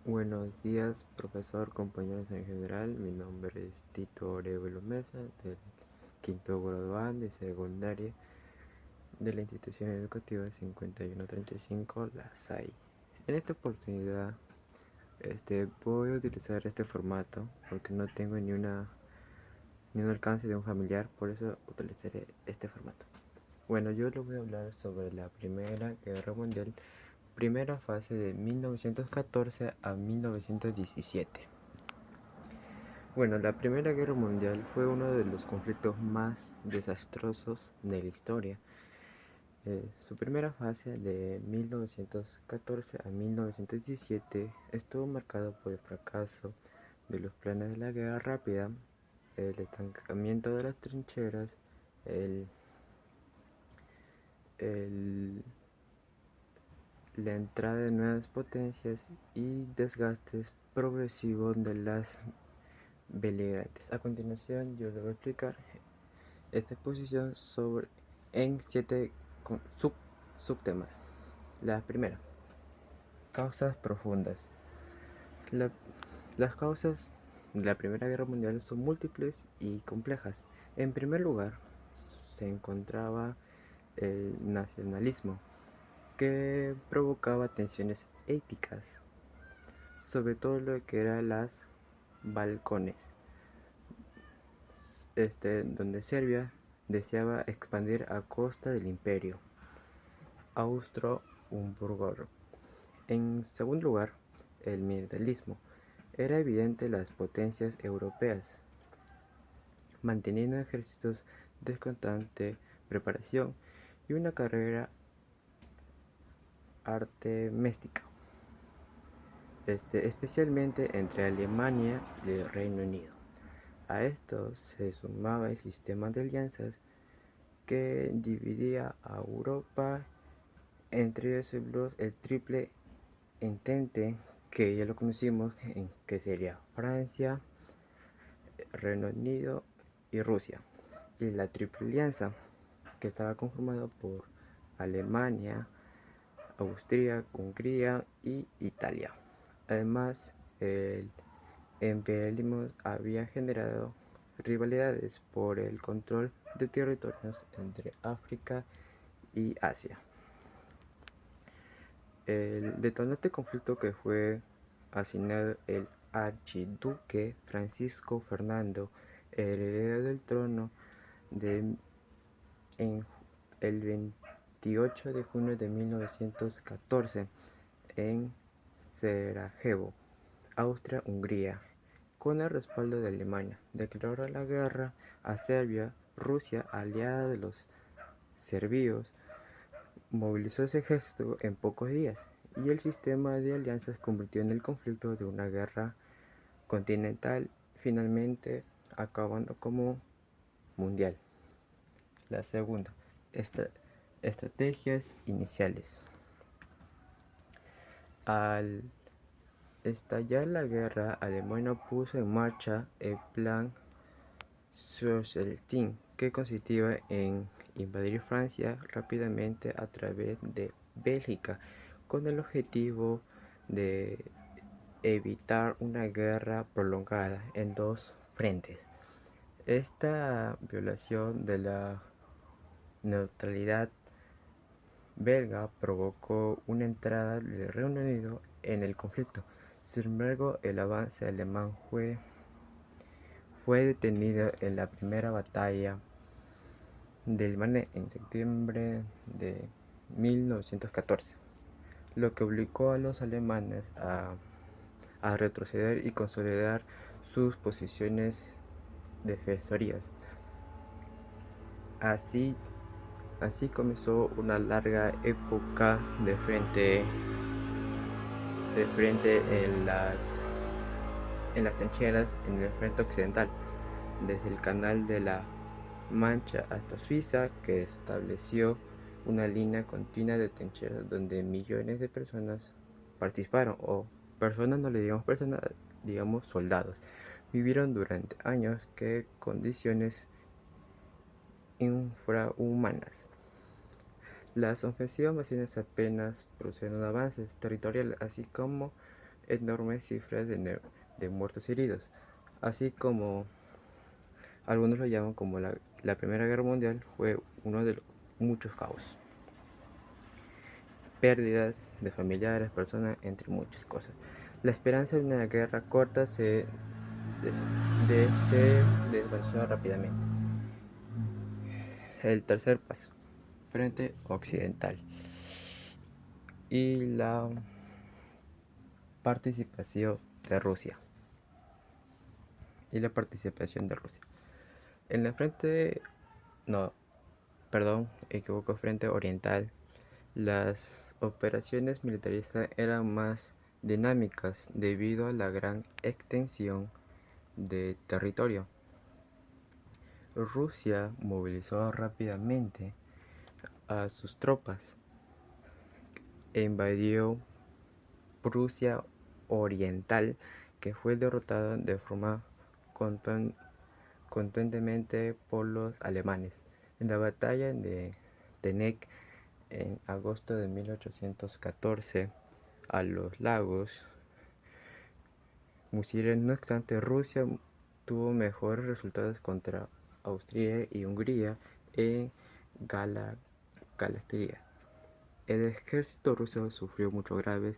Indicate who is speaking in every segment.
Speaker 1: Buenos días, profesor, compañeros en general. Mi nombre es Tito Orevelo Mesa, del quinto grado A de secundaria de la institución educativa 5135 La Salle. En esta oportunidad, voy a utilizar este formato porque no tengo ni un alcance de un familiar, por eso utilizaré este formato. Bueno, yo les voy a hablar sobre la Primera Guerra Mundial, primera fase de 1914 a 1917. Bueno, la Primera Guerra Mundial fue uno de los conflictos más desastrosos de la historia. Su primera fase, de 1914 a 1917, estuvo marcado por el fracaso de los planes de la guerra rápida, el estancamiento de las trincheras, el, el- la entrada de nuevas potencias y desgastes progresivos de las beligerantes. A continuación, yo les voy a explicar esta exposición en 7 subtemas. La primera, causas profundas. La- las causas de la Primera Guerra Mundial son múltiples y complejas. En primer lugar, se encontraba el nacionalismo, que provocaba tensiones éticas, sobre todo lo que eran las Balcones, donde Serbia deseaba expandir a costa del imperio austro-húngaro. En segundo lugar, el militarismo. Era evidente las potencias europeas manteniendo ejércitos de constante preparación y una carrera arteméstica, especialmente entre Alemania y el Reino Unido. A esto se sumaba el sistema de alianzas que dividía a Europa, entre ellos el triple entente, que ya lo conocimos, que sería Francia, Reino Unido y Rusia, y la Triple Alianza, que estaba conformada por Alemania, Austria, Hungría y Italia. Además, el imperialismo había generado rivalidades por el control de territorios entre África y Asia. El detonante conflicto que fue asignado el archiduque Francisco Fernando, heredero del trono, de, en el 28 de junio de 1914 en Sarajevo, Austria-Hungría, con el respaldo de Alemania. Declaró la guerra a Serbia. Rusia, aliada de los serbios, movilizó su ejército en pocos días, y el sistema de alianzas convirtió en el conflicto de una guerra continental, finalmente acabando como mundial. La segunda, estrategias iniciales. Al estallar la guerra, Alemania puso en marcha el plan Schoenstein, que consistía en invadir Francia rápidamente a través de Bélgica, con el objetivo de evitar una guerra prolongada en dos frentes. Esta violación de la neutralidad belga provocó una entrada del Reino Unido en el conflicto. Sin embargo, el avance alemán fue detenido en la primera batalla del Marne en septiembre de 1914, lo que obligó a los alemanes a retroceder y consolidar sus posiciones defensorias. Así, así comenzó una larga época de frente en las trincheras en el frente occidental, desde el canal de la Mancha hasta Suiza, que estableció una línea continua de trincheras donde millones de personas participaron, o personas, no le digamos personas, digamos soldados, vivieron durante años que condiciones infrahumanas. Las ofensivas masivas apenas produjeron avances territoriales, así como enormes cifras de muertos y heridos, así como algunos lo llaman como la Primera Guerra Mundial. Fue uno de los muchos caos, pérdidas de familiares, personas, entre muchas cosas. La esperanza de una guerra corta se desvaneció rápidamente. El tercer paso, frente occidental y la participación de Rusia. En la frente, no, perdón, equivoco, frente oriental, las operaciones militaristas eran más dinámicas debido a la gran extensión de territorio. Rusia movilizó rápidamente a sus tropas e invadió Prusia Oriental, que fue derrotada de forma contundentemente por los alemanes. En la batalla de Tenek en agosto de 1814, a los lagos Mussirien. No obstante, Rusia tuvo mejores resultados contra Austria y Hungría en Galatzia. El ejército ruso sufrió muchas graves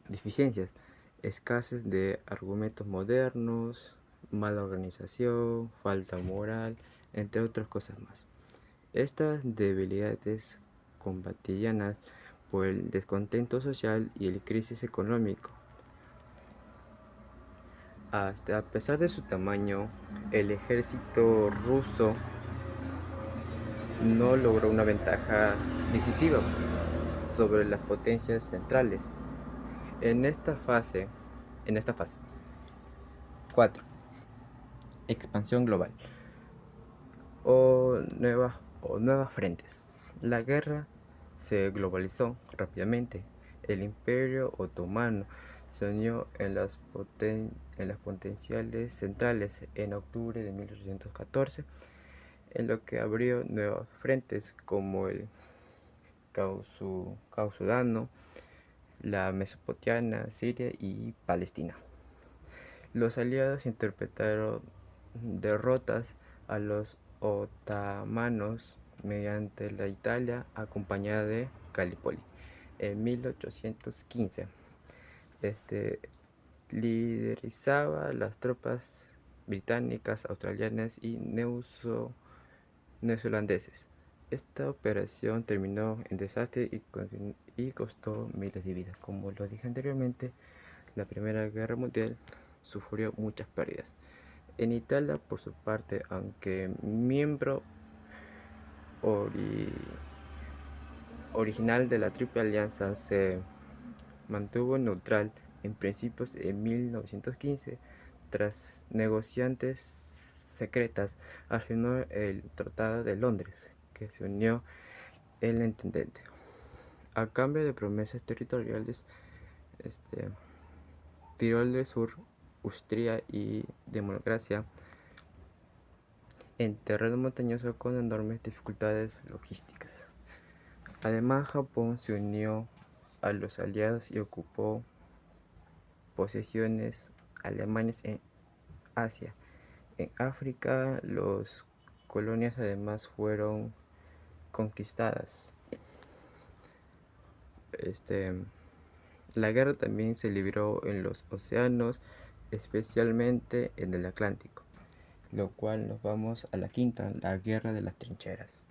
Speaker 1: deficiencias, escasez de argumentos modernos, mala organización, falta moral, entre otras cosas más. Estas debilidades cotidianas por el descontento social y el crisis económico. A pesar de su tamaño, el ejército ruso no logró una ventaja decisiva sobre las potencias centrales. En esta fase 4. Expansión global o nuevas frentes. La guerra se globalizó rápidamente. El Imperio Otomano se unió en las potenciales centrales en octubre de 1814, en lo que abrió nuevas frentes como el Causudano, la Mesopotamia, Siria y Palestina. Los aliados interpretaron derrotas a los otomanos mediante la Italia acompañada de Gallipoli en 1815. Liderizaba las tropas británicas, australianas y neozelandeses. Esta operación terminó en desastre y costó miles de vidas. Como lo dije anteriormente, la Primera Guerra Mundial sufrió muchas pérdidas. En Italia, por su parte, aunque miembro original de la Triple Alianza, se mantuvo neutral en principios en 1915, tras negociaciones secretas, firmó el Tratado de Londres, que se unió el intendente. A cambio de promesas territoriales, Tirol del Sur, Austria y democracia en terreno montañoso con enormes dificultades logísticas. Además, Japón se unió a los aliados y ocupó posesiones alemanas en Asia. En África, las colonias además fueron conquistadas. La guerra también se libró en los océanos, especialmente en el Atlántico, lo cual nos vamos a la quinta, la Guerra de las Trincheras.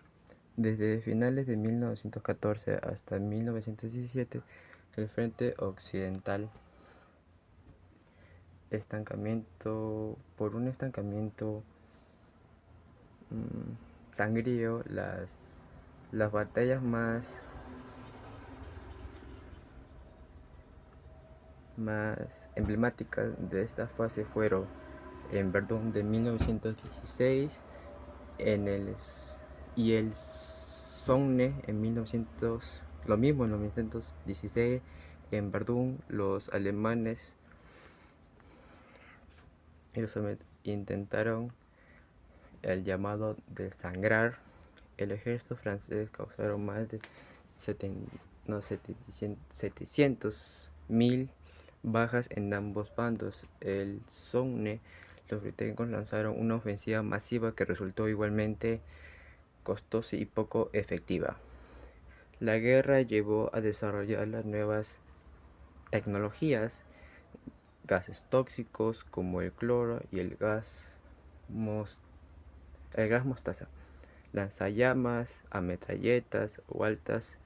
Speaker 1: Desde finales de 1914 hasta 1917, el frente occidental por un estancamiento sangrío. Las batallas más emblemáticas de esta fase fueron en Verdún de 1916 y el Somme en 1916. En Verdún los alemanes intentaron el llamado desangrar el ejército francés. Causaron más de unos 700.000 bajas en ambos bandos. El Somme, los británicos lanzaron una ofensiva masiva que resultó igualmente costosa y poco efectiva. La guerra llevó a desarrollar las nuevas tecnologías, gases tóxicos como el cloro y el gas mostaza, lanzallamas, ametralletas o altas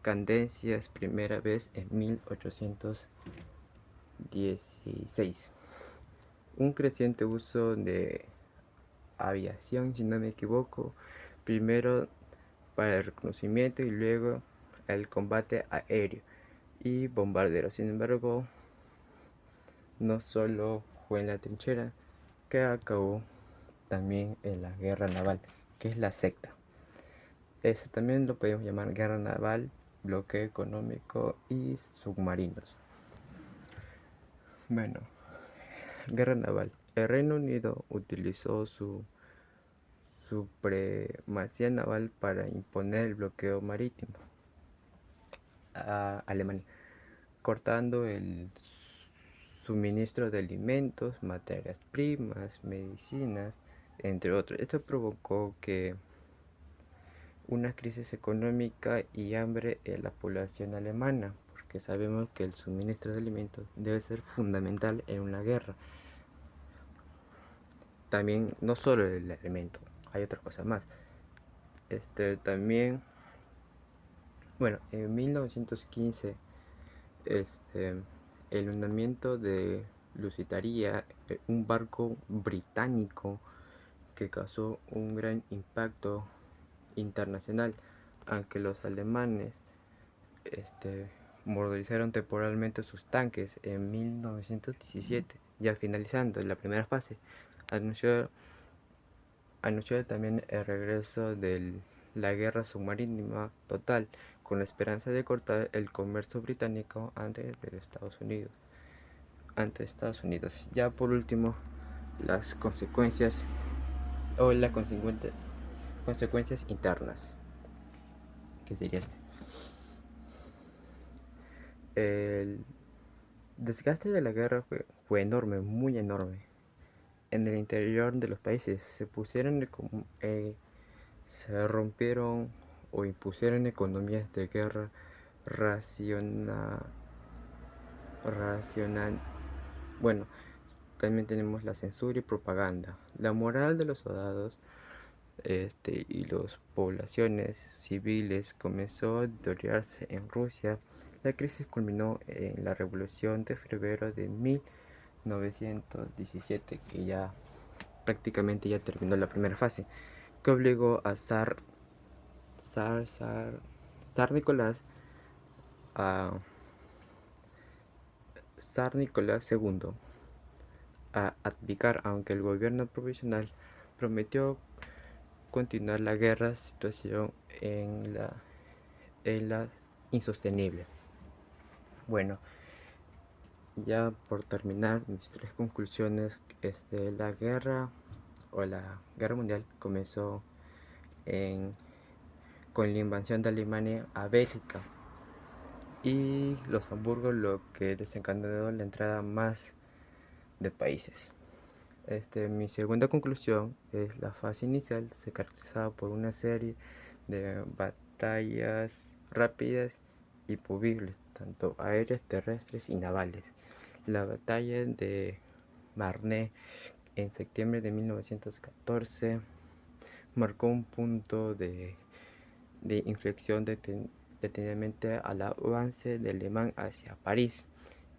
Speaker 1: cadencias, primera vez en 1816. Un creciente uso de aviación, si no me equivoco, primero para el reconocimiento y luego el combate aéreo y bombardero. Sin embargo, no solo fue en la trinchera que acabó también en la guerra naval, que es la secta. Eso también lo podemos llamar guerra naval, bloqueo económico y submarinos. Bueno, guerra naval. El Reino Unido utilizó su supremacía naval para imponer el bloqueo marítimo a Alemania, cortando el suministro de alimentos, materias primas, medicinas, entre otros. Esto provocó que una crisis económica y hambre en la población alemana, porque sabemos que el suministro de alimentos debe ser fundamental en una guerra. También no solo el alimento, hay otra cosa más. También, bueno, en 1915, el hundimiento de Lusitaria, un barco británico que causó un gran impacto internacional, aunque los alemanes modernizaron temporalmente sus tanques en 1917, ya finalizando la primera fase. Anunció también el regreso de la guerra submarina total, con la esperanza de cortar el comercio británico ante Estados Unidos. Ya por último, las consecuencias o las consecuencias internas, que sería el desgaste de la guerra fue enorme, muy enorme. En el interior de los países se rompieron o impusieron economías de guerra racional. Bueno, también tenemos la censura y propaganda. La moral de los soldados y las poblaciones civiles comenzó a deteriorarse en Rusia. La crisis culminó en la Revolución de Febrero de 1917, que ya prácticamente ya terminó la primera fase, que obligó a Zar Nicolás II a abdicar, aunque el gobierno provisional prometió continuar la guerra. Situación en la insostenible. Bueno, ya por terminar mis tres conclusiones, la guerra mundial comenzó con la invasión de Alemania a Bélgica y los Hamburgos, lo que desencadenó la entrada más de países. Mi segunda conclusión es la fase inicial se caracterizaba por una serie de batallas rápidas y movibles, tanto aéreas, terrestres y navales. La batalla de Marne en septiembre de 1914 marcó un punto de inflexión detenidamente al avance de alemán hacia París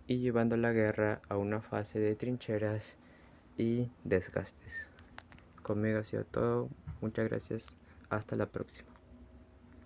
Speaker 1: y llevando la guerra a una fase de trincheras y desgastes. Conmigo ha sido todo. Muchas gracias. Hasta la próxima.